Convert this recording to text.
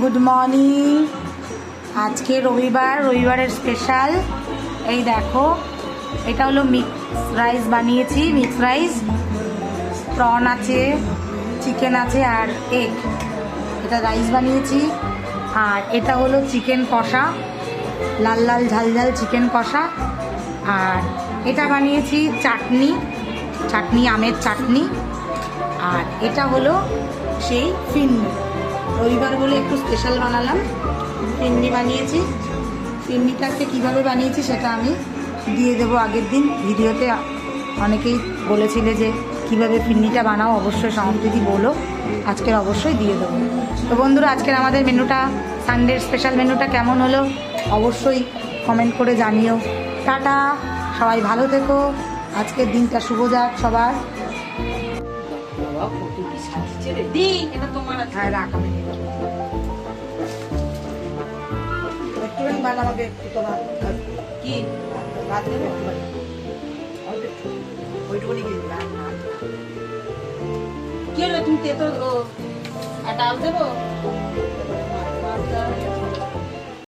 Good morning. আজকে রবিবারের special এই দেখো, এটা হলো মিক্স রাইস বানিয়েছি। মিক্স রাইস, প্রন আছে, চিকেন আছে আর এগ, এটা রাইস বানিয়েছি। আর এটা হলো চিকেন কষা, লাল লাল ঝাল ঝাল চিকেন কষা। আর এটা বানিয়েছি চাটনি আমের চাটনি। আর এটা হলো সেই ফিরনি, রবিবার বলে একটু স্পেশাল বানালাম, ফিরনি বানিয়েছি। ফিরনিটাকে কীভাবে বানিয়েছি সেটা আমি দিয়ে দেবো আগের দিন ভিডিওতে। অনেকেই বলেছিলে যে কীভাবে ফিরনিটা বানাও, অবশ্যই দিদি বলো, আজকের অবশ্যই দিয়ে দেবো। তো বন্ধুরা, আজকের আমাদের মেনুটা, সানডের স্পেশাল মেনুটা কেমন হলো অবশ্যই কমেন্ট করে জানিও। টাটা, সবাই ভালো থেকো, আজকের দিনটা শুভ যাক সবার। হ্যাঁ রাখ, আমি একটুখানি বানাবে তোমার কি ভাত দেবে, ওইটুকুনি কি হলো, তুমি তেতো আর ডাল দেবো।